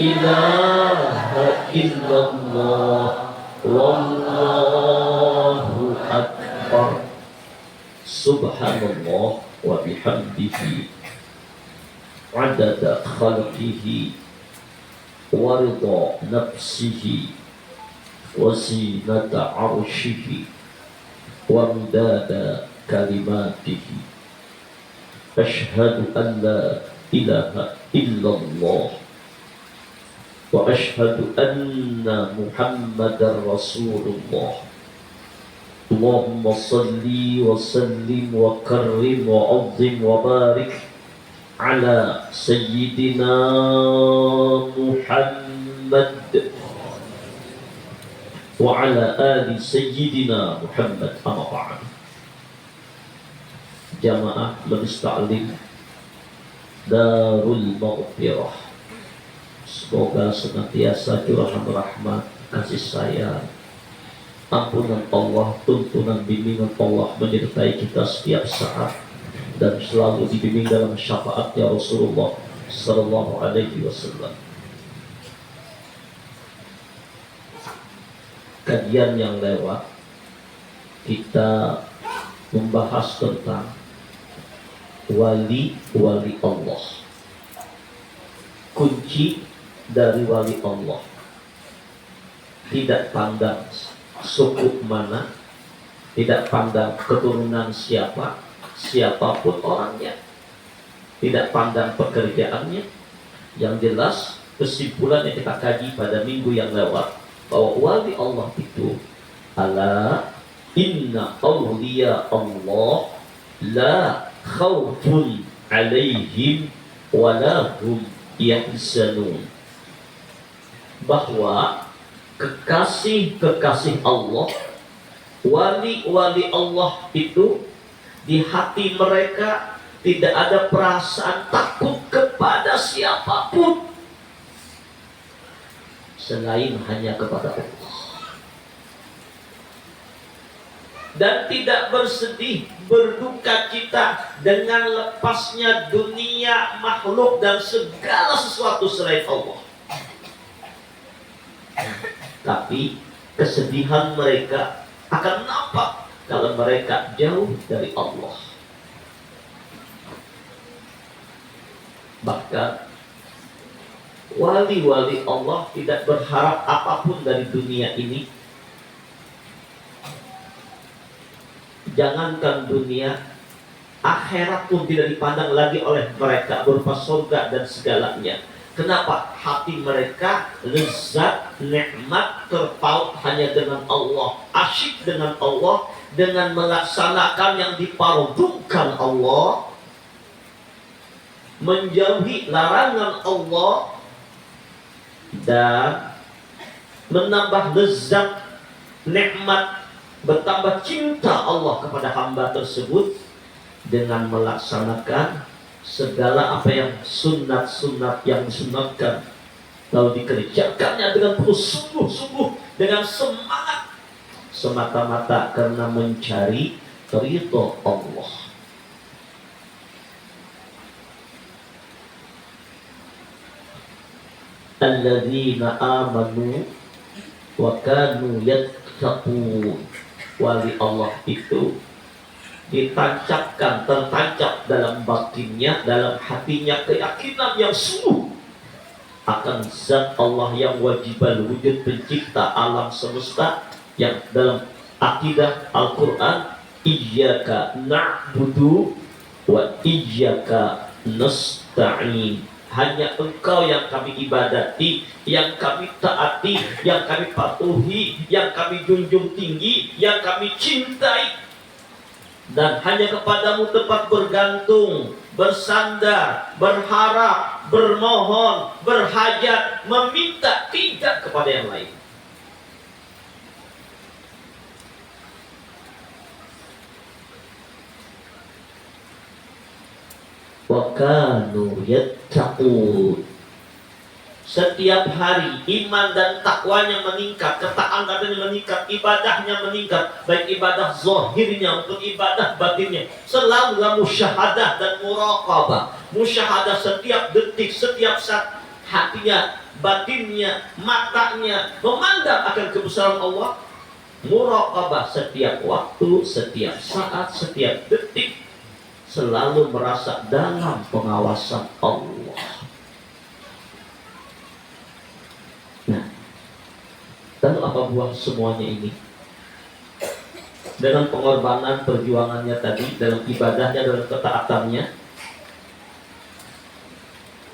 ilaha illallah wallahu akbar. Subhanallah wa bihamdihi adada khalqihi wa ridha nafsihi wa zinata arshihi wa midada kalimatihi. Ashhadu an la ilaha illallah wa ashhadu anna Muhammadar Rasulullah. Allahumma salli wa sallim wa karrim wa azim wa barik ala sayyidina Muhammad wa ala ali sayyidina Muhammad. Amma ba'd. Jamaah Majelis Ta'lim Darul Maghfirah, semoga senantiasa curahan rahmat, kasih sayang, ampunan Allah, tuntunan bimbingan Allah menyertai kita setiap saat dan selalu dibimbing dalam syafaatnya Rasulullah Sallallahu Alaihi Wasallam. Kajian yang lewat kita membahas tentang wali-wali Allah, kunci dari wali Allah. Tidak pandang suku mana, tidak pandang keturunan siapa, siapapun orangnya, tidak pandang pekerjaannya. Yang jelas kesimpulan yang kita kaji pada minggu yang lewat, bahwa wali Allah itu ala inna awliya Allah la khawfun alaihim wa lahum yahzanun. Bahwa kekasih-kekasih Allah, wali-wali Allah itu di hati mereka tidak ada perasaan takut kepada siapapun selain hanya kepada Allah, dan tidak bersedih berduka cita dengan lepasnya dunia, makhluk dan segala sesuatu selain Allah. Tapi kesedihan mereka akan nampak kalau mereka jauh dari Allah. Bahkan wali-wali Allah tidak berharap apapun dari dunia ini. Jangankan dunia, akhirat pun tidak dipandang lagi oleh mereka berupa surga dan segalanya. Kenapa? Hati mereka lezat, nikmat, terpaut hanya dengan Allah, asyik dengan Allah, dengan melaksanakan yang dipardukan Allah, menjauhi larangan Allah, dan menambah lezat, nikmat, bertambah cinta Allah kepada hamba tersebut dengan melaksanakan segala apa yang sunat-sunat yang disunatkan, lalu dikerjakannya dengan penuh sungguh-sungguh, dengan semangat, semata-mata karena mencari ridha Allah. Alladzina amanu wa kanu yattaqun. Wali Allah itu ditancapkan, tertancap dalam batinnya, dalam hatinya keyakinan yang sungguh akan zat Allah yang wajibal wujud, pencipta alam semesta, yang dalam akidah Al-Quran iyyaka na'budu wa iyyaka nasta'in. Hanya Engkau yang kami ibadati, yang kami taati, yang kami patuhi, yang kami junjung tinggi, yang kami cintai. Dan hanya kepadamu tempat bergantung, bersandar, berharap, bermohon, berhajat, meminta, tidak kepada yang lain. Wa kanu yattaqun. Setiap hari iman dan takwanya meningkat, ketaatannya meningkat, ibadahnya meningkat, baik ibadah zahirnya untuk ibadah batinnya, selalu musyahadah dan muraqabah. Musyahadah setiap detik, setiap saat hatinya batinnya, matanya memandang akan kebesaran Allah, muraqabah setiap waktu, setiap saat, setiap detik, selalu merasa dalam pengawasan Allah. Nah, lalu apa buah semuanya ini? Dengan pengorbanan perjuangannya tadi, dalam ibadahnya, dalam ketaatannya,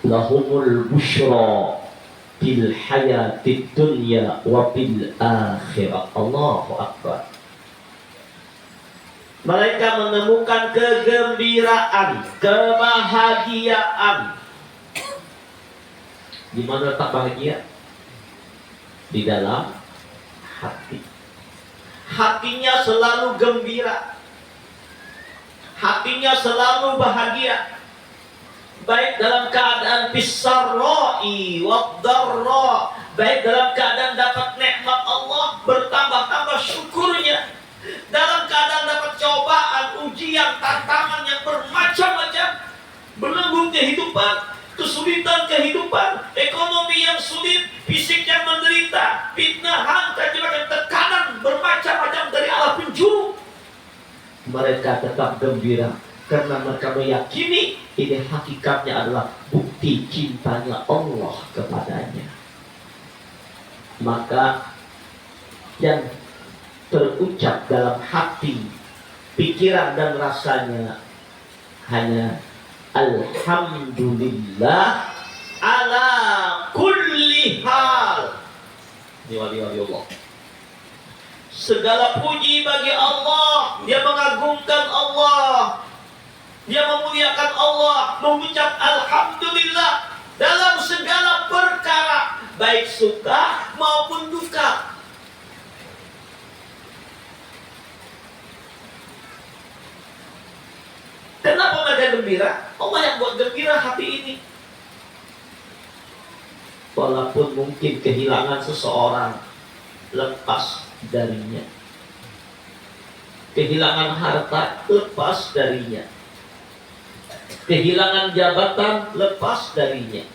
lahumul busyra fil hayatid dunya wa fil akhirah. Allahu akbar. Mereka menemukan kegembiraan, kebahagiaan. Di mana letak bahagia? Di dalam hati. Hatinya selalu gembira, hatinya selalu bahagia, baik dalam keadaan bisarra'i waddarra, baik dalam keadaan dapat nikmat Allah, bertambah-tambah syukurnya, dalam keadaan dapat cobaan, ujian, tantangan yang bermacam-macam, belenggu kehidupan, kesulitan kehidupan, ekonomi yang sulit, fisik yang menderita, fitnahan, cacian, tekanan bermacam-macam dari arah penjuru, mereka tetap gembira karena mereka meyakini ini hakikatnya adalah bukti cintanya Allah kepadanya. Maka yang terucap dalam hati, pikiran dan rasanya hanya alhamdulillah ala kulli hal. Ini wali-wali Allah. Segala puji bagi Allah, dia mengagungkan Allah, dia memuliakan Allah, mengucap alhamdulillah dalam segala perkara, baik suka maupun duka. Kenapa mereka gembira? Allah yang buat gembira hati ini. Walaupun mungkin kehilangan seseorang, lepas darinya. Kehilangan harta, lepas darinya. Kehilangan jabatan, lepas darinya.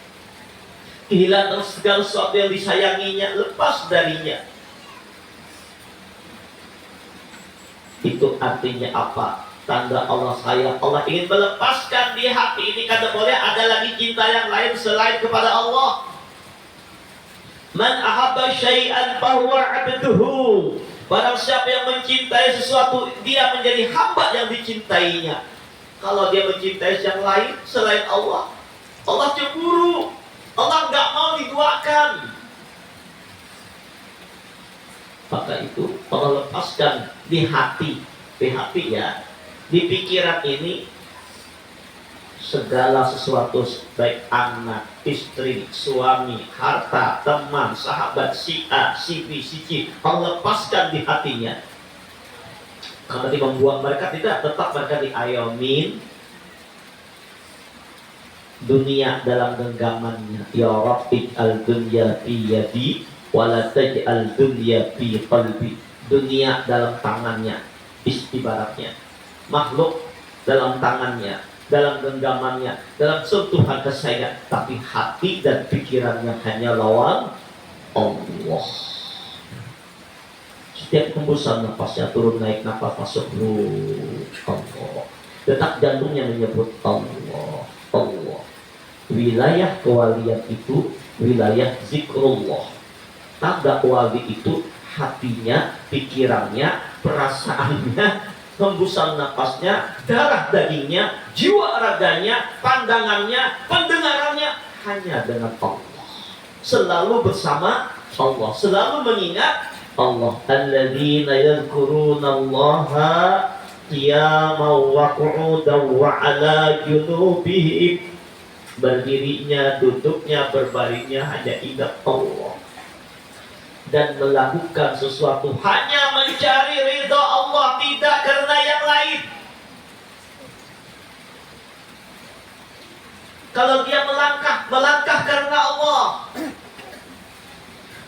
Kehilangan segala sesuatu yang disayanginya, lepas darinya. Itu artinya apa? Tanda Allah sayang. Allah ingin melepaskan di hati ini, kata boleh ada lagi cinta yang lain selain kepada Allah. Man ahabba syai'an fahuwa 'abduhu. Barang siapa yang mencintai sesuatu, dia menjadi hamba yang dicintainya. Kalau dia mencintai yang lain selain Allah, Allah cemburu. Allah nggak mau diduakan. Maka itu Allah lepaskan di hati ya, di pikiran ini, segala sesuatu baik anak, istri, suami, harta, teman, sahabat, si A, si B, si C, Allah lepaskan di hatinya. Karena dia membuat mereka tidak, tetap mereka diayomin dunia dalam genggamannya. Ya Rabbi al-dunya fi yadi wala taj'al dunya fi qalbi. Dunia dalam tangannya, ibaratnya makhluk dalam tangannya, dalam genggamannya, dalam sentuhan kesayangan, tapi hati dan pikirannya hanya lawan Allah. Setiap hembusan nafasnya turun naik, nafas masuk Allah. Detak jantungnya menyebut Allah, Allah. Wilayah kewalian itu wilayah zikrullah. Tanda wali itu hatinya, pikirannya, perasaannya, hembusan nafasnya, darah dagingnya, jiwa raganya, pandangannya, pendengarannya hanya dengan Allah. Selalu bersama Allah, selalu mengingat Allah. Alladzina yadhkurunallaha qiyaman wa qu'udan wa 'ala junubihim. Berdirinya, duduknya, berbaringnya hanya ingat Allah. Dan melakukan sesuatu hanya mencari ridha Allah, tidak karena yang lain. Kalau dia melangkah karena Allah,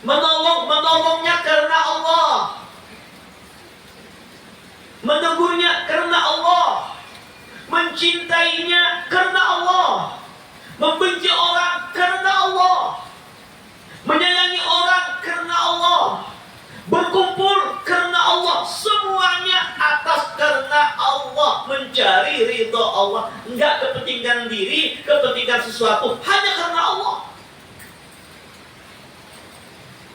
menolongnya karena Allah, menegurnya karena Allah, mencintainya karena Allah, membenci orang karena Allah. Allah, enggak kepentingan diri, kepentingan sesuatu, hanya karena Allah.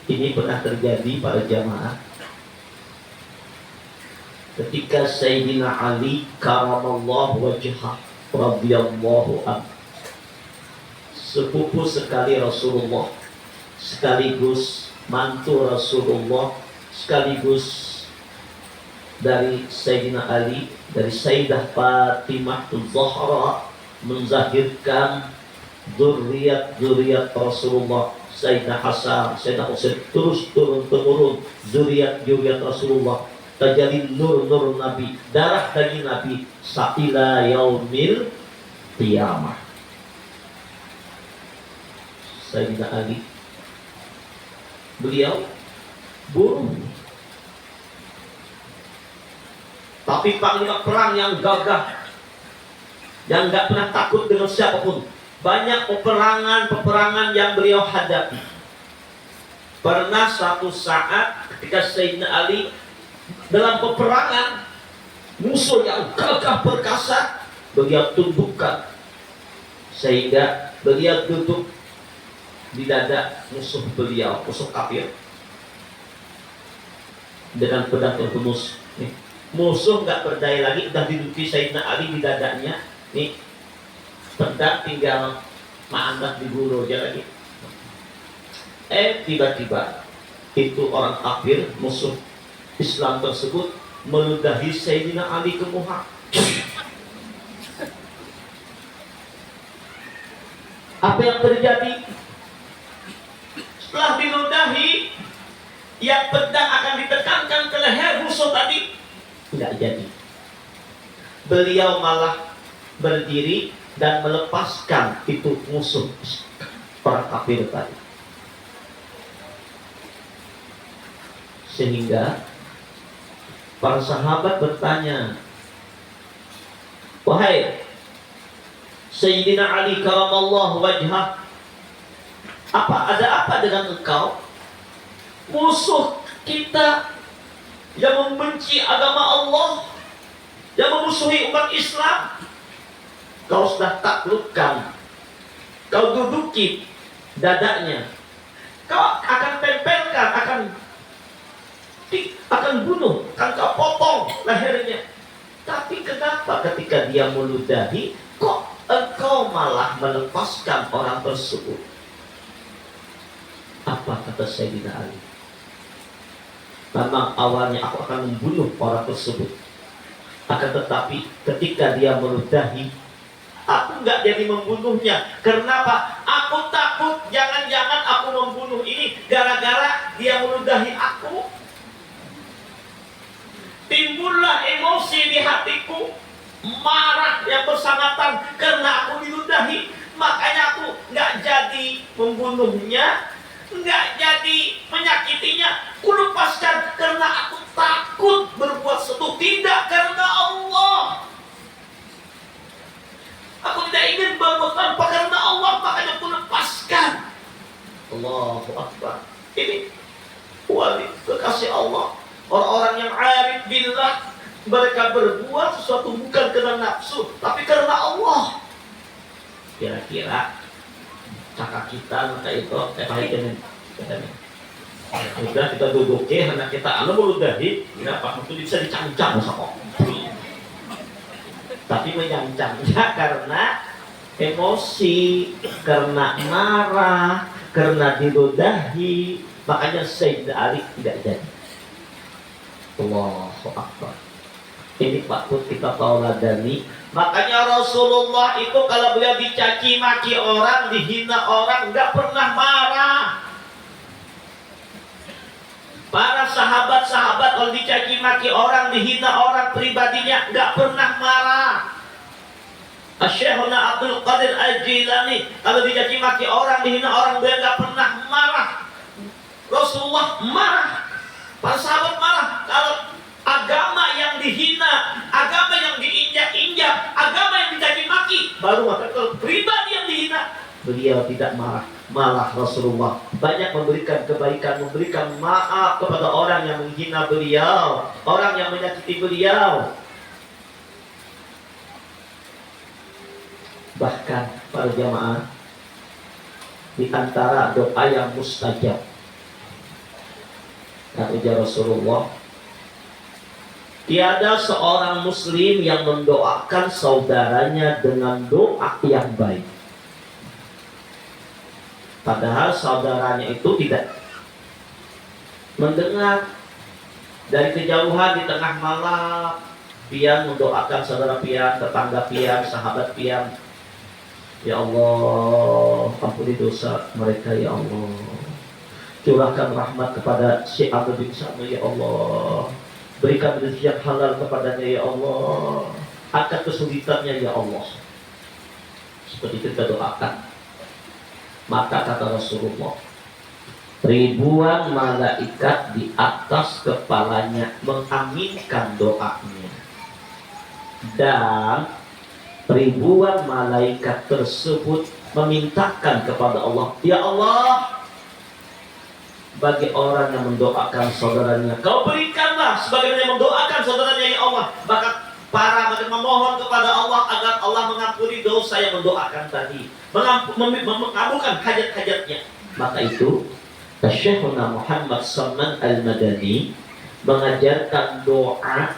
Ini pernah terjadi pada jamaah ketika Sayyidina Ali karamallahu wajhah radhiyallahu anhu, sepupu sekali Rasulullah, sekaligus mantu Rasulullah, sekaligus dari Sayyidina Ali, dari Sayyidah Fatimah Zahra, menzahirkan zuriat Rasulullah, Sayyidina Hasan, Sayyidina Husain, terus turun-temurun zuriat Rasulullah, terjadi nur Nabi, darah daging Nabi, sa'ila yaumil qiyamah. Sayyidina Ali, beliau buruh, tapi panglima perang yang gagah, yang gak pernah takut dengan siapapun. Banyak peperangan yang beliau hadapi. Pernah suatu saat ketika Sayyidina Ali dalam peperangan, musuh yang gagah perkasa beliau tundukkan, sehingga beliau duduk di dada musuh beliau, musuh kafir, dengan pedang tertembus. Musuh nggak berdaya lagi, udah diduduki Sayyidina Ali di dadanya. Nih, pedang tinggal ma'andah digulur aja lagi. Tiba-tiba itu orang kafir, musuh Islam tersebut, meludahi Sayyidina Ali ke muka. Apa yang terjadi? Setelah diludahi, yang pedang akan ditekankan ke leher musuh tadi, tidak jadi. Beliau malah berdiri dan melepaskan itu musuh orang kafir tadi. Sehingga para sahabat bertanya, wahai Sayyidina Ali karamallahu wajhah, ada apa dengan engkau? Musuh kita yang membenci agama Allah, yang memusuhi umat Islam, kau sudah taklukkan, kau duduki dadanya, kau akan tempelkan, akan bunuh, akan kau potong lehernya. Tapi kenapa ketika dia meludahi, kok engkau malah melepaskan orang tersebut? Apa kata Sayyidina Ali? Memang awalnya aku akan membunuh orang tersebut, akan tetapi ketika dia meludahi, aku nggak jadi membunuhnya. Kenapa? Aku takut jangan-jangan aku membunuh ini gara-gara dia meludahi aku. Timbullah emosi di hatiku, marah yang bersangatan karena aku diludahi. Makanya aku nggak jadi membunuhnya, nggak jadi menyakitinya. Kulepaskan karena aku takut berbuat sesuatu tidak karena Allah. Aku tidak ingin berbuat tanpa karena Allah, makanya kulepaskan. Allahu Akbar. Ini wali kekasih Allah, orang-orang yang arif billah, mereka berbuat sesuatu bukan karena nafsu, tapi karena Allah. Kira-kira kakak kita maka itu udah kita duduki karena kita meludahi, kenapa itu bisa dicancang sama, tapi menyancangnya karena emosi, karena marah, karena diludahi, makanya Sayyidina Ali tidak jadi. Allahu Akbar. Ini patut kita tauladani. Makanya Rasulullah itu kalau beliau dicaci maki orang, dihina orang, nggak pernah marah. Para sahabat-sahabat kalau dicaci maki orang, dihina orang pribadinya, nggak pernah marah. Syekhuna Abdul Qadir Al-Jilani kalau dicaci maki orang, dihina orang, dia nggak pernah marah. Rasulullah marah, para sahabat marah. Kalau agama yang dihina, agama yang diinjak-injak, agama yang dicaci maki, baru maka kalau pribadi yang dihina, beliau tidak marah. Malah Rasulullah banyak memberikan kebaikan, memberikan maaf kepada orang yang menghina beliau, orang yang menyakiti beliau. Bahkan para jamaah, di antara doa yang mustajab, kata Rasulullah, tiada seorang muslim yang mendoakan saudaranya dengan doa yang baik, padahal saudaranya itu tidak mendengar. Dari kejauhan di tengah malam, pian mendoakan saudara pian, tetangga pian, sahabat pian. Ya Allah, ampuni dosa mereka ya Allah. Curahkan rahmat kepada Syekh Abdul bin Sa'ad ya Allah. Berikan rezeki yang halal kepadanya ya Allah. Angkat kesulitannya ya Allah. Seperti itu kita doakan. Maka kata Rasulullah, ribuan malaikat di atas kepalanya mengaminkan doanya. Dan ribuan malaikat tersebut memintakan kepada Allah, ya Allah, bagi orang yang mendoakan saudaranya, Kau berikanlah sebagaimana yang mendoakan saudaranya ya Allah. Maka para mereka memohon kepada Allah agar Allah mengampuni dosa yang mendoakan tadi, mengabulkan hajat-hajatnya. Maka itu Syekhuna Muhammad Salman Al-Madani mengajarkan doa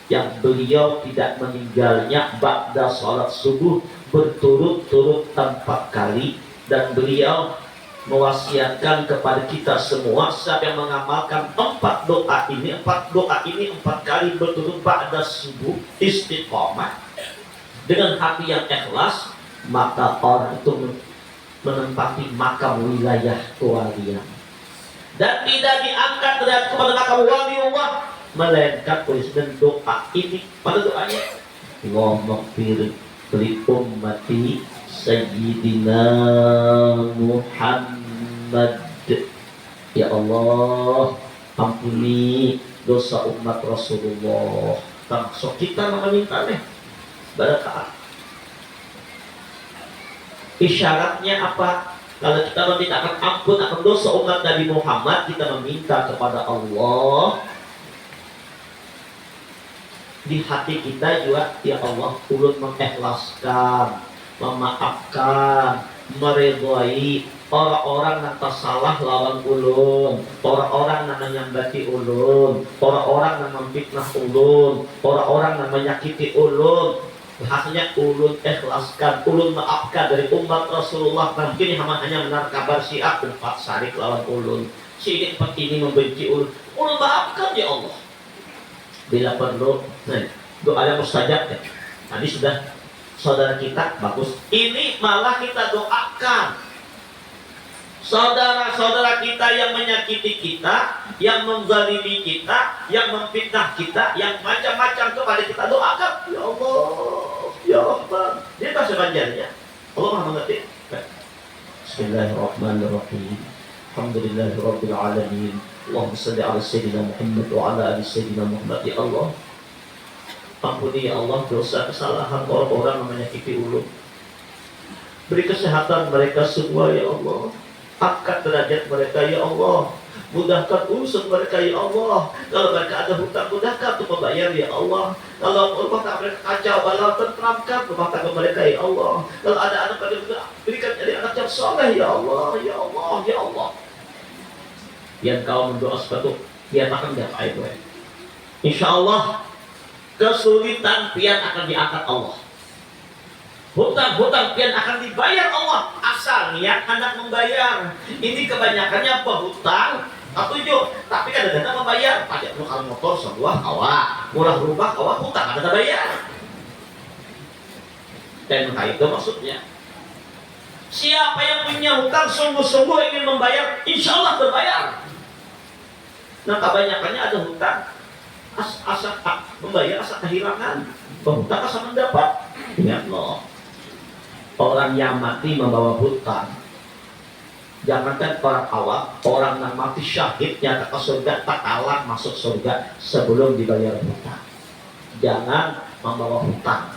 yang beliau tidak meninggalnya ba'da salat subuh berturut-turut 4 kali, dan beliau mewasiatkan kepada kita semua siapa yang mengamalkan 4 doa ini 4 kali berturut ba'da subuh istiqomah dengan hati yang ikhlas, maka orang itu menempati makam wilayah kewalian dan tidak diangkat kepada makam waliullah, melainkan tulisan doa ini. Pada doanya, Allahumma ighfir li ummati sayyidina Muhammad, ya Allah ampuni dosa umat Rasulullah. Termasuk kita meminta barakah. Isyaratnya apa? Kalau kita memintakan ampun akan dosa umat Nabi Muhammad, kita meminta kepada Allah di hati kita juga, ya Allah, ulun mengikhlaskan, memaafkan, meridhai orang-orang yang tersalah lawan ulun, orang-orang yang menyambati ulun, orang-orang yang memfitnah ulun, orang-orang yang menyakiti ulun. Hasilnya ulun ikhlaskan, ulun maafkan dari umat Rasulullah. Mungkin hanya benar kabar Syiah 4 sarik lawan ulun, si ini 4 ini membenci ulun, ulun maafkan ya Allah. Bila perlu, doa yang mustajab ya. Tadi sudah saudara kita bagus, ini malah kita doakan saudara-saudara kita yang menyakiti kita, yang menzalimi kita, yang memfitnah kita, yang macam-macam kepada kita, doakan ya Allah, ya Rahman. Dia bahasa Banjarnya, Allah Maha mengerti. Bismillahirrahmanirrahim. Alhamdulillahirabbil alamin. Allahumma shalli ala sayyidina Muhammad wa ala ali sayyidina Muhammad. Ya Allah, ampuni ya Allah dosa kesalahan orang-orang yang menyakiti ulun. Beri kesehatan mereka semua ya Allah. Angkat derajat mereka ya Allah. Mudahkan urusan mereka ya Allah. Kalau mereka ada hutang, mudahkan untuk membayar ya Allah. Kalau rumah tangga mereka kacau, balau tenteramkan rumah tangga mereka ya Allah. Kalau ada anak mereka, berikan jadi anak yang soleh ya Allah, ya Allah, ya Allah. Yang kau mendoa sesuatu, dia akan dapat itu. Insya Allah kesulitan pian akan diangkat Allah. Hutang-hutang pian akan dibayar Allah, asal niat hendak membayar. Ini kebanyakannya berhutang atau tapi kadang-kadang membayar. Pajak kalau motor sebuah awak, murah rumah awak, hutang ada bayar. Dan itu maksudnya, siapa yang punya hutang sungguh-sungguh ingin membayar, insya Allah berbayar. Nah kebanyakannya ada hutang asa membayar, asa kehilangan. Berhutang asa mendapat. Ingat loh, orang yang mati membawa hutang, jangankan orang awam, orang yang mati syahid nyata ke surga tak kalah masuk surga sebelum dibayar hutang. Jangan membawa hutang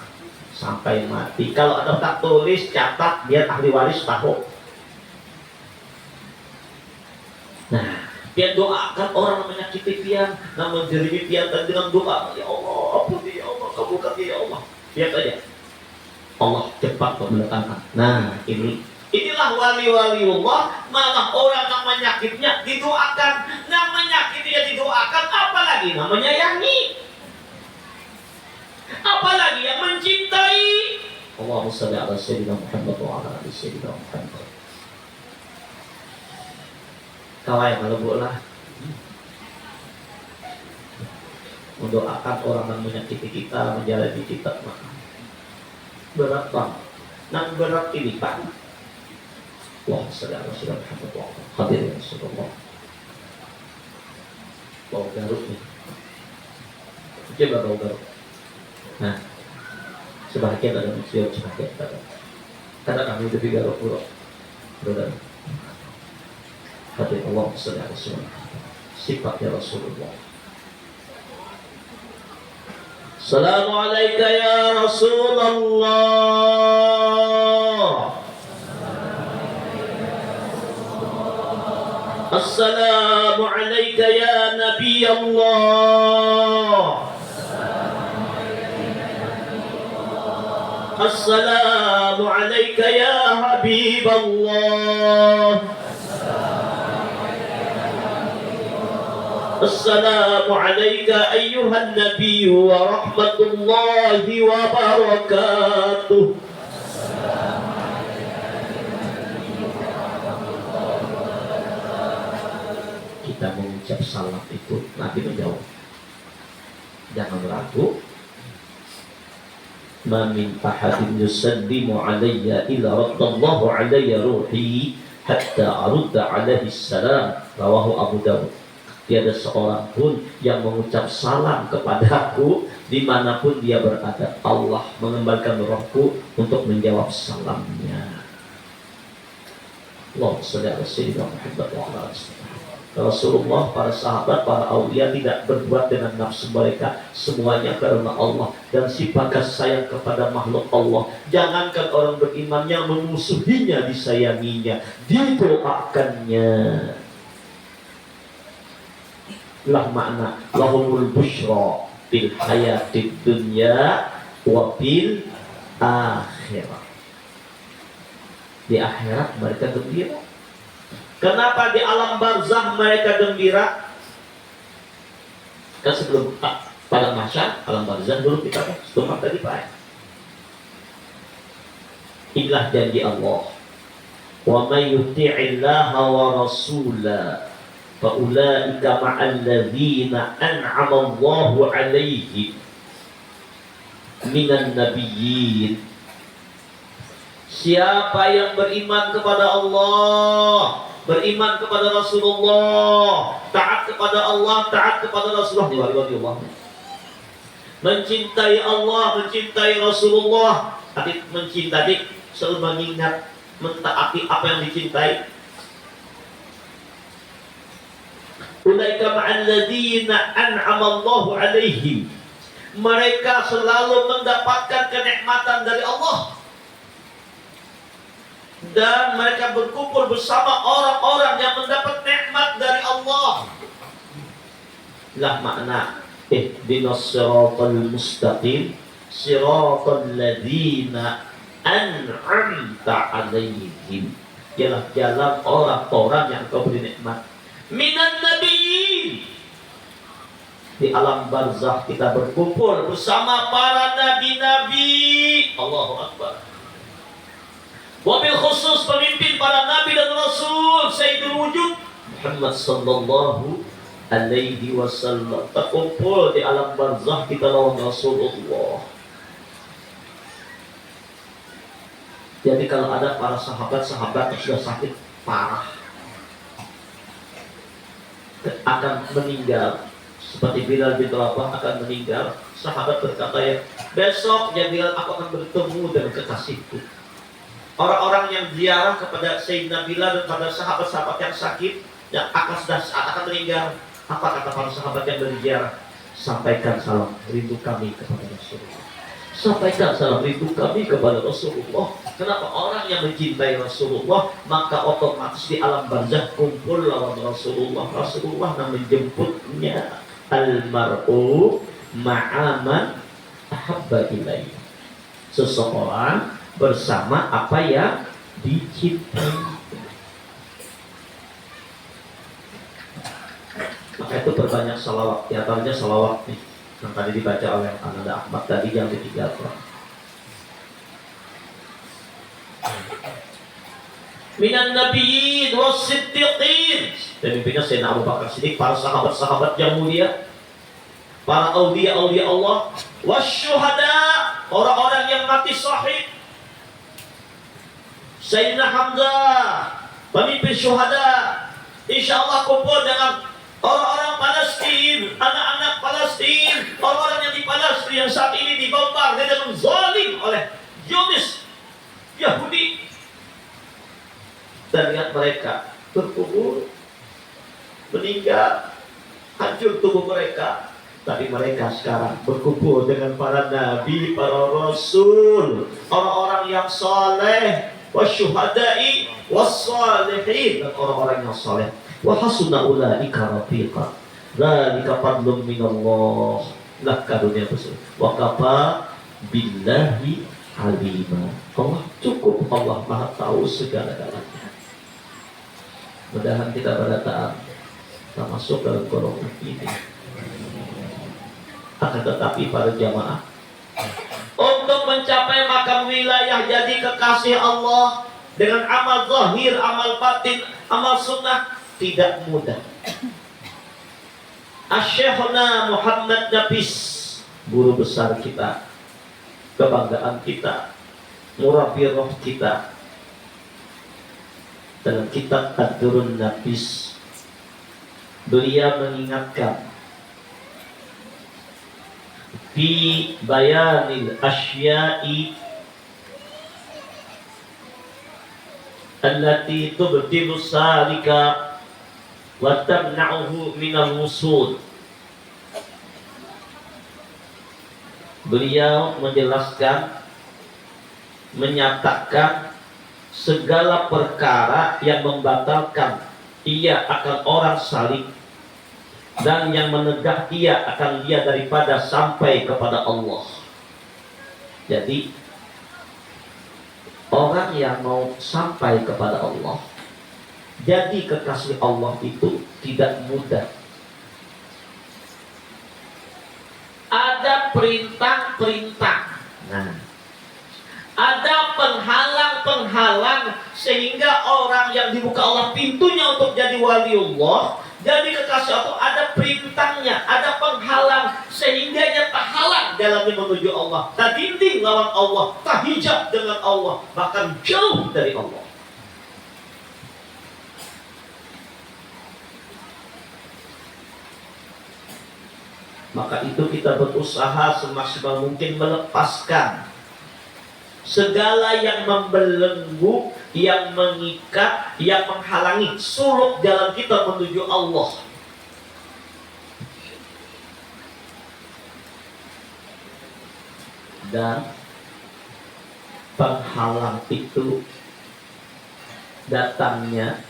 sampai mati. Kalau ada hutang tulis, catat, biar ahli waris tahu. Nah, pian doakan orang yang menyakiti pian, yang menjelimi pian, dan dengan doa, ya Allah, ampuni ya Allah, kabulkan ya Allah. Lihat aja, Allah cepat cepat pembelakangan. Nah, inilah wali-waliullah, malah orang yang menyakitnya didoakan, yang menyakitnya didoakan, apalagi yang menyayangi, apalagi yang mencintai. Allahumma shalli ala sayyidina Muhammad wa ala ali sayyidina Muhammad. Kawai kalau boleh mendoakan orang yang menyakiti kita, menjalani kita, maka berat banget. Nah berat ini Pak. Wah, saudara Muhammad wa hadirin Rasulullah. Bau garuk nih. Coba bau garuk. Nah, sebagian ada museum, sebagian ada. Karena kami lebih garuk pula. Saudara. Hadirin Allah saudara Rasulullah. Sifatnya Rasulullah. Assalamualaikum ya Rasulullah. Assalamualaikum ya Nabi Allah. Assalamualaikum ya Habib Allah. Assalamu alayka ayyuhan nabiy wa rahmatullahi wa barakatuh. Kita mengucap salam itu, Nabi menjawab, jangan ragu. Ma min ahadin yusallimu alayya illa raddallahu alayya ruhi hatta arudda alaihi salam. Rawahu Abu Dawud. Tiada seorang pun yang mengucap salam kepadaku dimanapun dia berada. Allah mengembalikan rohku untuk menjawab salamnya. Allahumma shalli ala sayyidina Muhammad wa ala alihi. Rasulullah, para sahabat, para aulia tidak berbuat dengan nafsu mereka, semuanya karena Allah dan sifat kasih sayang kepada makhluk Allah. Jangankan orang beriman yang memusuhinya disayanginya, didoakannya. Lah makna lahumul busyra fil hayatid dunya wa fil akhirah. Di akhirat mereka gembira. Kenapa di alam barzah mereka gembira? Kan sebelum pada mahsyar alam barzah dulu kita sebelum tadi Pak. Inilah janji Allah. Wa may yuti'illaha wa rasulahu faulaika ma'al ladzina an'ama Allahu 'alaihim minan nabiyyin. Siapa yang beriman kepada Allah, beriman kepada Rasulullah, taat kepada Allah, taat kepada Rasulullah, Allah, mencintai Allah, mencintai Rasulullah, tapi mencintai selalu mengingat, mentaati apa yang dicintai. Ulaika ma'al ladzina an'ama Allahu 'alaihim. Mereka selalu mendapatkan kenikmatan dari Allah. Dan mereka berkumpul bersama orang-orang yang mendapat nikmat dari Allah. Lah makna ihdinas siratal mustaqim siratal ladzina an'amta 'alaihim. Ialah jalan orang-orang yang kau beri nikmat. Minan nabiyyin. Di alam barzakh kita berkumpul bersama para nabi-nabi. Allahu Akbar. Wabil khusus pemimpin para nabi dan rasul Sayyidul Wujud Muhammad sallallahu alaihi wasallam. Terkumpul di alam barzakh kita lawan Rasulullah. Jadi kalau ada para sahabat-sahabat yang sudah sakit parah, akan meninggal, seperti Bilal bin Rabah akan meninggal, sahabat berkata, ya besok ya Bilal, aku akan bertemu dengan kekasihku. Orang-orang yang ziarah kepada Sayyidina Bilal dan pada sahabat-sahabat yang sakit yang akan meninggal, apa kata para sahabat yang berziarah? Sampaikan salam rindu kami kepada Rasulullah. Sampaikan salam rindu kami kepada Rasulullah. Kenapa? Orang yang mencintai Rasulullah maka otomatis di alam barzakh kumpul lawan Rasulullah. Rasulullah yang menjemputnya. Almar'u ma'aman ahabba ilaih. Seseorang bersama apa yang dicintai. Maka itu berbanyak salawat, di antaranya salawat nih yang tadi dibaca oleh Ananda Ahmad tadi yang ditinggalkan. Minan nabiyyin was-siddiqin, pemimpinnya Sayyidina Abu Bakar Siddiq, para sahabat-sahabat yang mulia, para aulia-aulia Allah, wasyuhada, orang-orang yang mati syahid. Sayyidina Hamzah, pemimpin syuhada, insyaallah kumpul dengan orang-orang Palestina, anak-anak Palestina, orang-orang yang di Palestina yang saat ini dibombardir dengan zalim oleh Zionis Yahudi. Dan lihat mereka berkubur, meninggal, hancur tubuh mereka. Tapi mereka sekarang berkumpul dengan para nabi, para rasul, orang-orang yang saleh, wasyuhada'i, wassalihin, dan orang-orang yang saleh. Wa hasuna ulaika rafiqa. Dzalika fadlun minallah. Lah karunia besar. Wa kafa billahi alima. Allah cukup, Allah Maha tahu segala-galanya. Mudah-mudahan kita pada taat termasuk dalam golongan ini. Akan tetapi para jamaah, untuk mencapai makam wilayah jadi kekasih Allah dengan amal zahir, amal batin, amal sunnah tidak mudah. Asy-Syekhuna Muhammad Nafis, guru besar kita, kebanggaan kita, murabbi roh kita, dalam kitab Ad-Durrun Nafis, beliau mengingatkan fi bayanil asya'i allati tubtilu salika wa tamna'uhu minal wusul. Beliau menjelaskan, menyatakan segala perkara yang membatalkan ia akan orang salik, dan yang menegak ia akan dia daripada sampai kepada Allah. Jadi orang yang mau sampai kepada Allah, jadi kekasih Allah itu tidak mudah. Ada perintah-perintah, nah, ada penghalang-penghalang sehingga orang yang dibuka Allah pintunya untuk jadi waliullah, jadi kekasih Allah, ada perintahnya, ada penghalang sehingga dia terhalang dalamnya menuju Allah, tak dinding lawan Allah, tak hijab dengan Allah, bahkan jauh dari Allah. Maka itu kita berusaha semaksimal mungkin melepaskan segala yang membelenggu, yang mengikat, yang menghalangi suluk jalan kita menuju Allah. Dan penghalang itu datangnya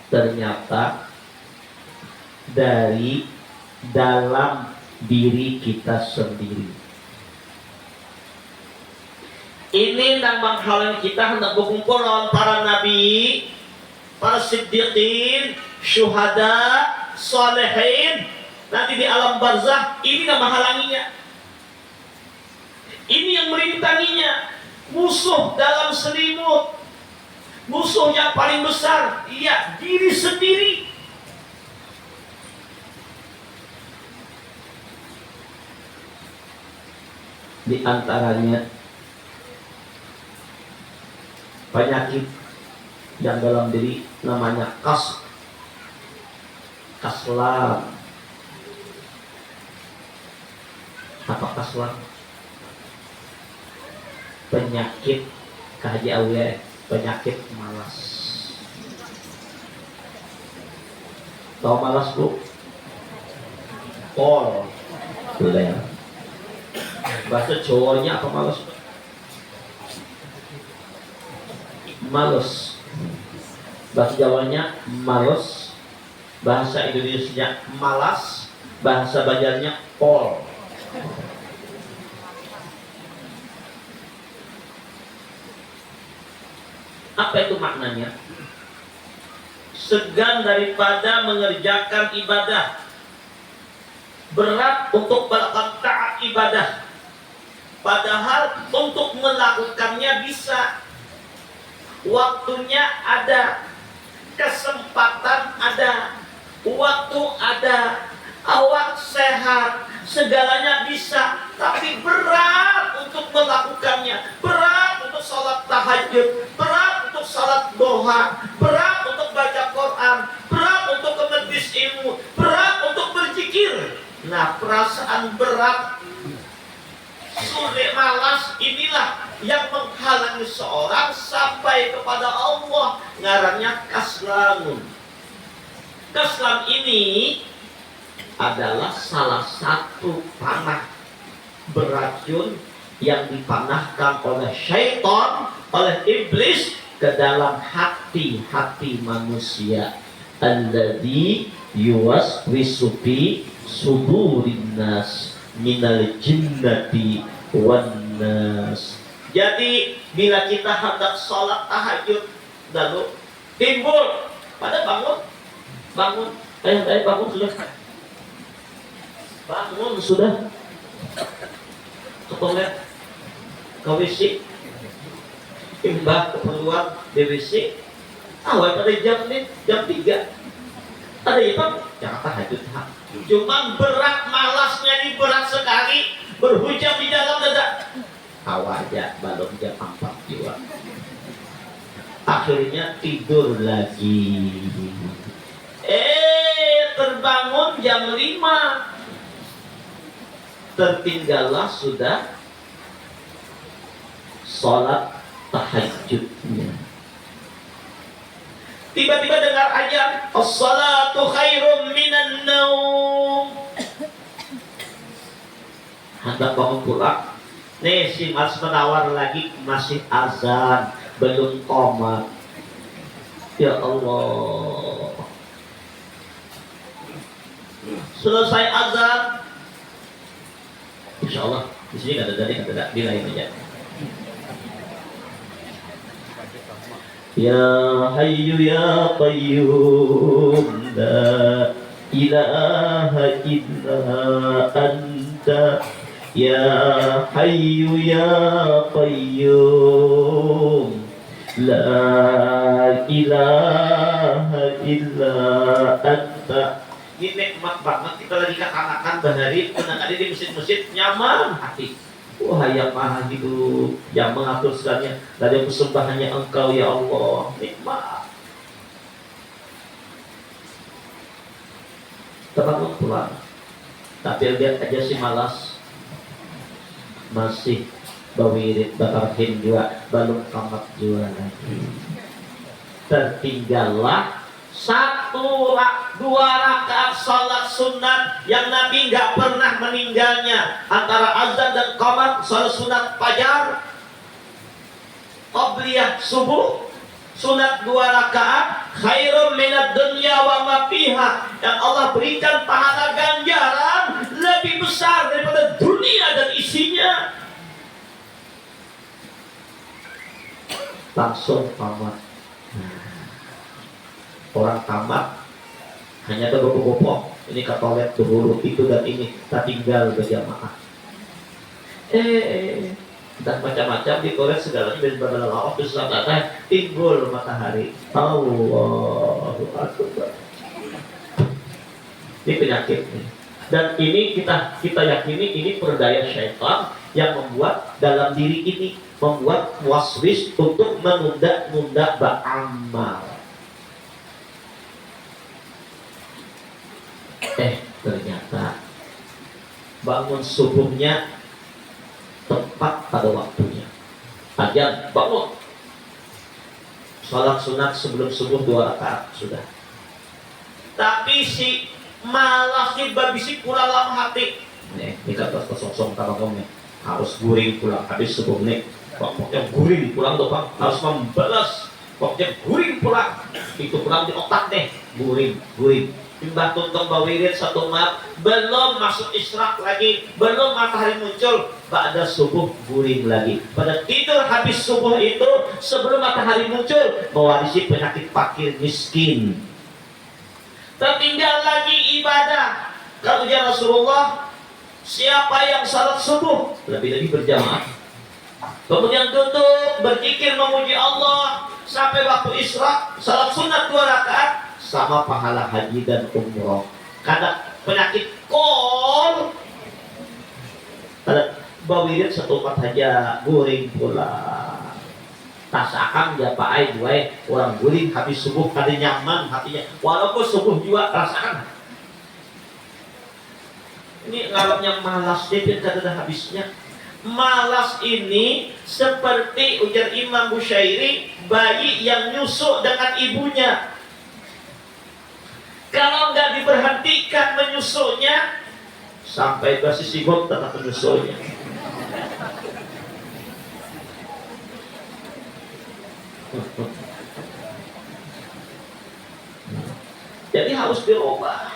ternyata dari dalam diri kita sendiri. Ini yang menghalangi kita hendak berkumpul lawan para nabi, para siddiqin, syuhada, salihin, nanti di alam barzah. Ini yang menghalanginya, ini yang merintanginya. Musuh dalam selimut, musuh yang paling besar, iya, diri sendiri. Di antaranya penyakit yang dalam diri namanya kaslan. Apa kaslan? Penyakit Haji Aulia, penyakit malas. Tahu malas, Bu? Pol. Beler. Bahasa Jawanya apa malas? Males. Bahasa Jawanya males, bahasa Indonesia malas, bahasa Banjarnya pol. Apa itu maknanya? Segan daripada mengerjakan ibadah, berat untuk melakukan taat ibadah, padahal untuk melakukannya bisa, waktunya ada, kesempatan ada, waktu ada, awak sehat, segalanya bisa, tapi berat untuk melakukannya, berat untuk sholat tahajud, berat untuk sholat duha, berat untuk baca Quran, berat untuk ke majelis ilmu, berat untuk berzikir. Nah, perasaan berat, sulit, malas, inilah yang menghalangi seorang sampai kepada Allah. Ngarannya kaslanun. Kaslan ini adalah salah satu panah beracun yang dipanahkan oleh syaitan, oleh iblis ke dalam hati-hati manusia. Alladzi yuwaswisu fi sudurin nas minal jinnati wan nas. Jadi bila kita hendak sholat tahajud, lalu timbul pada bangun, ayo bangun sudah, ke toilet, ke WC, imbah keperluan di WC, pada jam 3 ada ya Pak, jangan tahajud. Cuma berat, malasnya ini berat sekali, berhujam di dalam dada. Aja balon jam 4 juga. Akhirnya tidur lagi. Terbangun jam 5. Tertinggallah sudah sholat tahajudnya. Tiba-tiba dengar azan, as-salatu khairum minan naum. Hendak bangun pulang, nih si mas menawar lagi, masih azan, belum qomat. Ya Allah, selesai azan, insya Allah di sini nggak ada di lain aja. Ya Hayyu Ya Qayyum La ilaha illa anta. Ya Hayyu Ya Qayyum La ilaha illa anta. Ini nikmat banget kita lagi kekanakan bahari, tenang ada di masjid-masjid, nyaman hati. Wah, yang maha hidup, yang mengatur segalanya, dari persembahannya Engkau ya Allah, nikmat. Terbangun pulang, tapi lihat aja si malas, masih bawirit batarhin juga, belum tamat juga lagi. Tertinggallah 2 rakaat salat sunat yang Nabi nggak pernah meninggalnya, antara azan dan qomat, salat sunat fajar, qabliyah subuh, sunat 2 rakaat, khairum minad dunya wa ma fiha, yang Allah berikan pahala ganjaran lebih besar daripada dunia dan isinya. Langsung tamat. Orang tamat hanya ada gopok-gopok, ini ke toilet dulu, itu dan ini, tak tinggal berjamaah. Dan macam-macam di toilet segalanya berbalawah, besar kata timbul matahari. Allahu Akbar. Ini penyakit nih. Dan ini kita yakini ini perdaya syaitan yang membuat dalam diri ini, membuat waswis untuk menunda-nunda beramal. Ternyata bangun subuhnya tepat pada waktunya. Azan bangun, sholat sunat sebelum subuh 2 rakaat sudah. Tapi si malas nih babisi pulang dalam hati. Nih, kita kosong tabangnya harus guring pulang habis subuh nih. Pokoknya guring pulang tuh Pak, harus membalas. Pokoknya guring pulang, itu pulang di otak deh, guring. Mbah Tuntong Bawirit satu mat, belum masuk isyraq lagi, belum matahari muncul, pada subuh guring lagi. Pada tidur habis subuh itu sebelum matahari muncul, mewarisi penyakit fakir miskin. Tertinggal lagi ibadah. Kalau ujar Rasulullah, siapa yang salat subuh lebih-lebih berjamaah, kemudian duduk berzikir memuji Allah sampai waktu isyraq, salat sunat 2 rakaat, sama pahala haji dan umroh. Karena penyakit kol, ada bawirit satu mat aja guring pula. Rasakan ya Pak Ai dua orang guring habis subuh kada nyaman hatinya, walaupun subuh juga rasakan. Ini ngalapnya malas dia kada ada habisnya. Malas ini seperti ujar Imam Bushairi, bayi yang nyusuk dengan ibunya. Kalau nggak diberhentikan menyusuknya, sampai bersih sigok tetap menyusuknya. Jadi harus dirubah.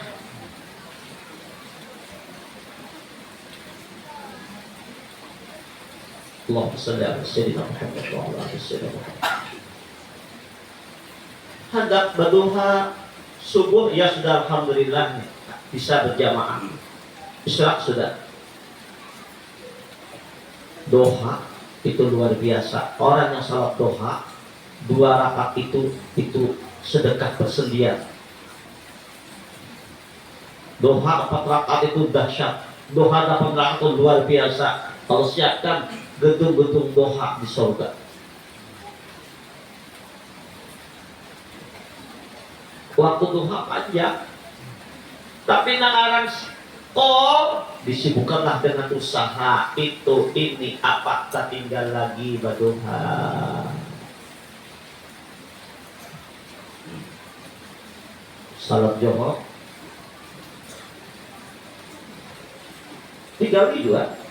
Allahumma shalli ala sayyidina Muhammad wa ala ali sayyidina Muhammad. Hendak berdoa subuh ya sudah, alhamdulillah bisa berjamaah. Isyraq sudah. Doha itu luar biasa. Orang yang salat doha 2 rakaat itu sedekah bersendian. Doha 4 rakaat itu dahsyat. Doha 8 rakaat itu luar biasa. Allah siapkan gedung-gedung doha di surga. Waktu duha panjang, tapi nanaran kol disibukkanlah dengan usaha itu ini apa, tak tinggal lagi baduha. Salat Johor digawi juga,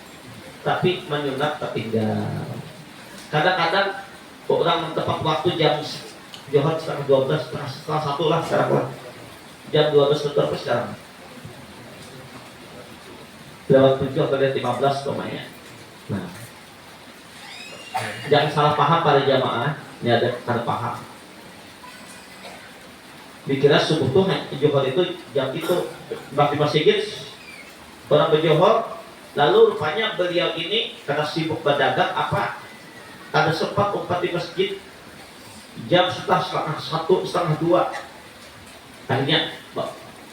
tapi menyunat tak tinggal. Kadang-kadang orang tepat waktu jam Johor setengah 12, setengah 1 lah sekarang. Jam 12 betul sekarang. Lewat 7 atau 15 namanya. Nah, jangan salah paham para jamaah. Ini ada salah paham. Dikira subuh tuh Johor itu jam itu. Bakti Masjid orang berjohor, lalu rupanya beliau ini karena sibuk berdagang apa, ada sempat umpat di masjid jam setengah 1, setengah 2. Akhirnya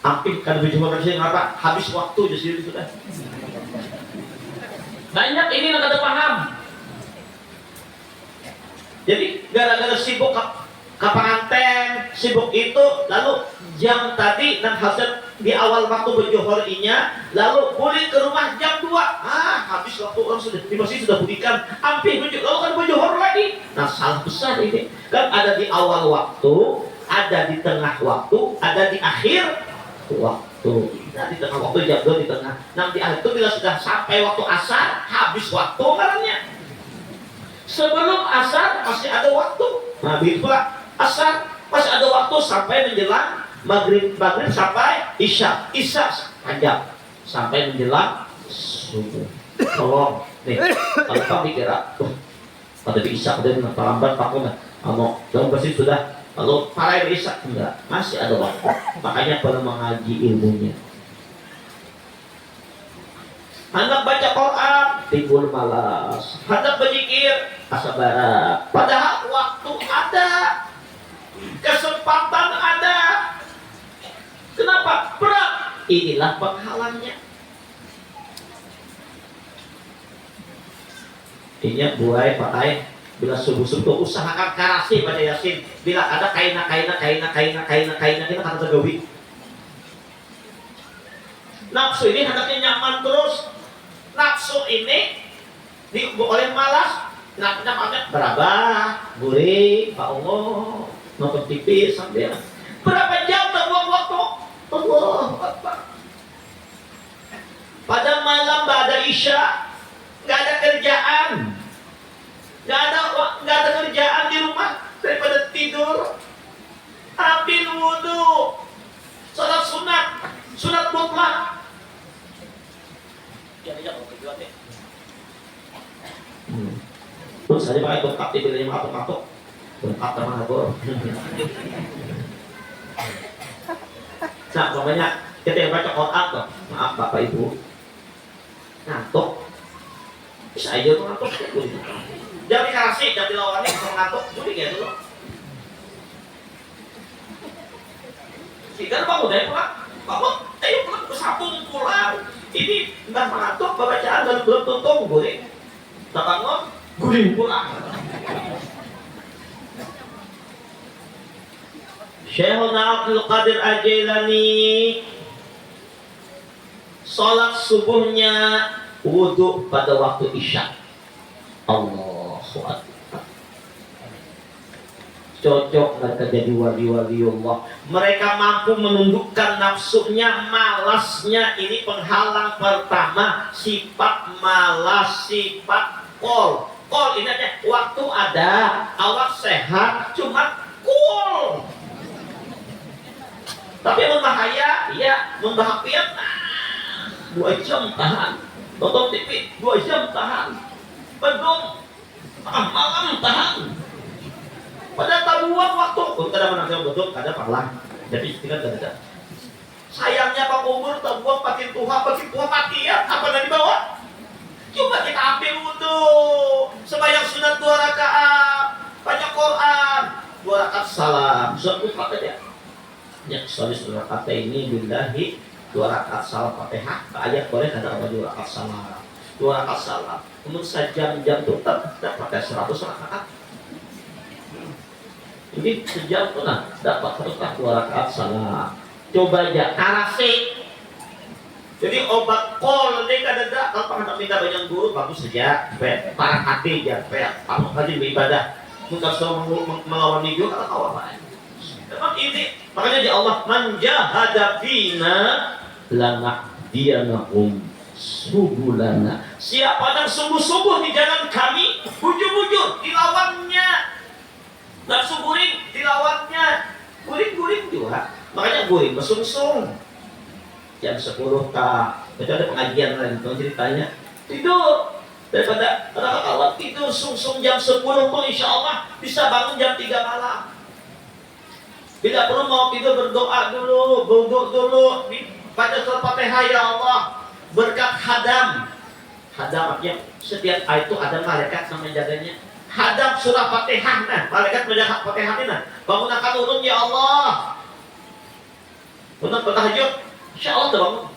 hampir kan berjumpa presiden apa habis waktu jadi sudah. Banyak ini yang ada paham. Jadi gara-gara sibuk kapanganten, sibuk itu, lalu jam tadi dan hasil di awal waktu berjohorinya, lalu boleh ke rumah jam 2. Habis waktu orang sudah di masjid sudah berikan, hampir lalu kan berjohor lagi. Nah, salah besar ini. Kan ada di awal waktu, ada di tengah waktu, ada di akhir waktu. Nah, di tengah waktu jam 2 di tengah. Nah, di akhir itu bila sudah sampai waktu asar, habis waktu karena sebelum asar masih ada waktu. Nah, begitulah asar masih ada waktu sampai menjelang maghrib sampai isya panjang sampai menjelang subuh. Tolong nih, kalau kamu dikira pada di isya udah terlambat pakai mau dalam bersih sudah, lalu para isya enggak, masih ada waktu. Makanya perlu mengaji ilmunya. Hendak baca Quran timbul malas, hendak berzikir asabara. Padahal waktu ada, kesempatan ada. Kenapa? Berat. Inilah penghalangnya. Ini buai pakai bila subuh-subuh usahakan karasi pada Yasin. Bila ada kaina kita kata tergawi. Nafsu ini hendaknya nyaman terus. Nafsu ini oleh malas. Nafsunya berabah, gurih, Pak Allah, nonton TV sambil berapa jam terbuang waktu? Allah. Pada malam pada isya nggak ada kerjaan, nggak ada kerjaan di rumah daripada tidur. Ambil wudhu, salat sunnah Dulu saja pakai tongkat dipilihnya matok-matok. Tongkat teman aku. Nah, pokoknya ketika baca Quran tuh, maaf Bapak Ibu, ngantuk, bisa aja tuh ngantuk. Jangan dikasih, jangan dilawannya, kalau ngantuk, jadi kayak dulu. Kita bangun dari pulang, bangun, ayo pulang ke sabung pulang. Ini entah mengantuk, bacaan dan belum tuntung, guring. Tak bangun, guring pulang. Syekhuna Abdul Qadir Al-Jailani sholat subuhnya wudhu pada waktu isya. Allahu Akbar. Cocok mereka jadi wali-waliullah. Mereka mampu menundukkan nafsunya, malasnya. Ini penghalang pertama, sifat malas, sifat kol. Kol ini aja, waktu ada, awak sehat, cuma kol. Tapi membahaya, ya membahayakan. 2 jam tahan, nonton TV 2 jam tahan, bedung malam tahan. Pada tabuan waktu, kadang menang betul, kadang parlang. Jadi tidak ada. Sayangnya Pak Umur tabuan makin tua mati ya. Apa yang dibawa? Coba kita ambil wudhu, sembahyang sunat 2 rakaat, baca Quran, 2 rakaat salam, suatu kata aja. Ya, soalnya 2 rakaat ini billahi 2 rakaat salam Fatihah, ayat boleh ada 2 rakaat salam, 2 rakaat salam. Untuk sejam-jam tuh tak pakai 100 rakaat. Ini sejam tuh nah dapat 2 rakaat salam. Coba aja karase. Jadi obat kol ini kadang-kadang kalau pernah minta banyak guru bagus saja, para hati ya, kamu tadi beribadah, mungkin selalu melawan video atau apa? Memang ini makanya di Allah manjahada fina lanahdiyannahum subulana. Siapa yang sungguh-sungguh di jalan kami, bujur-bujur dilawannya. Nafsu guring dilawannya, guring juga. Makanya guring bersungsung. Jam 10 kak, itu ada pengajian lagi, ceritanya tidur daripada kalau tidur sungsung jam 10 tuh insya Allah bisa bangun jam 3 malam. Bila perlu mau tidur berdoa dulu, berdoa dulu, baca surat Fatihah ya Allah, berkat hadam. Hadam artinya setiap ayat itu ada malaikat yang menjaganya. Hadap surah Fatihah, nah malaikat menjaga Fatihah ini, nah bangun akan turun ya Allah. Benar bertahajud, insya Allah terbangun.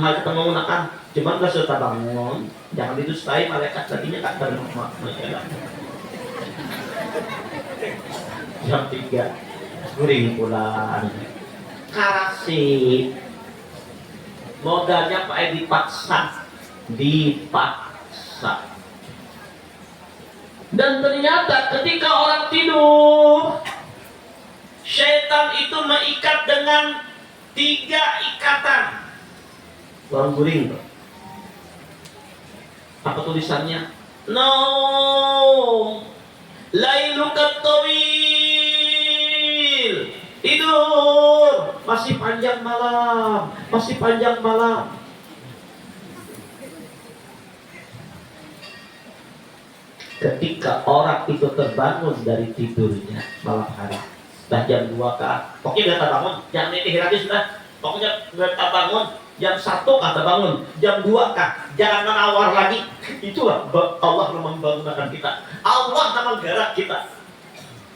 Malaikat menggunakan, cuman kalau sudah bangun, jangan didustai malaikat tadinya tak terima. Jam 3 guring pulang. Karasi modalnya pakai dipaksa. Dan ternyata ketika orang tidur, syaitan itu mengikat dengan 3 ikatan. Orang guring. Apa tulisannya? No, lailukat tawil. Tidur, masih panjang malam, masih panjang malam. Ketika orang itu terbangun dari tidurnya malam hari, dah jam 2 kah, pokoknya udah terbangun, jangan nitih lagi sudah, pokoknya udah terbangun, jam 1 kah terbangun, jam 2 kah, jangan menawar lagi. Itulah Allah membangunkan kita, Allah menggerak kita,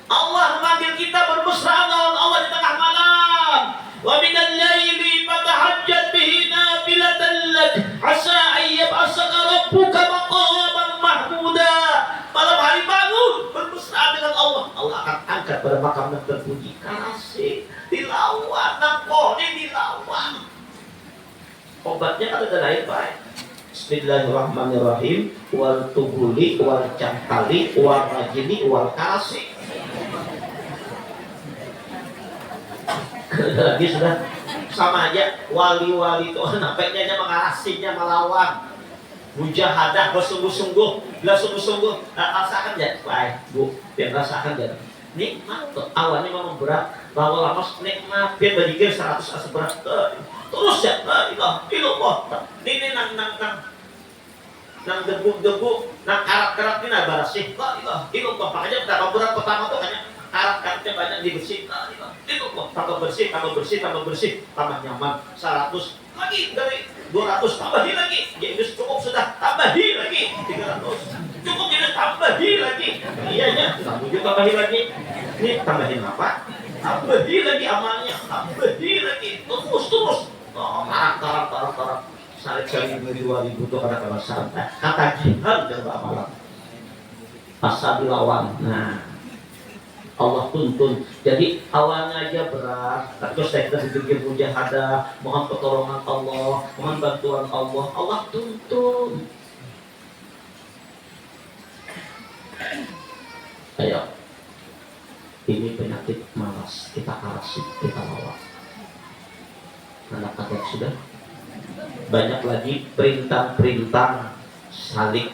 Allah memanggil kita bermesraan dengan Allah di tengah malam. Wa minal laili fatahajjat bihi nafilatan lak asa ayyab'asaka rabbuka maqaman mahmuda. Malam hari bangun bermesraan dengan Allah, Allah akan angkat pada makam yang terpuji. Kasih dilawan, nampolnya dilawan. Obatnya kan ada lain baik. Bismillahirrahmanirrahim. Wal tubuli wal cangkali wal rajini wal kasih. Lagi sudah sama aja, wali-wali itu nampaknya mengarasinya melawan, mujahadah bersungguh-sungguh, bila sungguh-sungguh rasakan ya, baik bu, biar rasakan ya, nikmat tuh. Awalnya memang berat, lama-lama nikmat, biar berjikir 100 asa berat, terus ya, ilah, ini nang nang debu-debu, nang karat-karat ini nah bersih. Kok itu kok makanya berat pertama tuh hanya karat-karatnya banyak dibersih. Itu kok tambah bersih, tambah nyaman. 100 lagi dari 200 tambahin lagi. Ya itu cukup sudah, tambahin lagi 300. Cukup ini tambahin lagi. Iya ya, tambahin lagi. Ini tambahin apa? Tambahin lagi amalnya, tambahin lagi. Terus. Oh, karat. Sari 2000 itu kata-kata santai. Kata jihad dan amalan. Pasal dilawan. Nah, Allah tuntun. Jadi awalnya aja berat, terus kita dipikir mujahadah, mohon pertolongan Allah, mohon bantuan Allah. Allah tuntun. Ayo, ini penyakit malas, kita arasi, kita lawan. Anak kata sudah banyak lagi perintah-perintah salik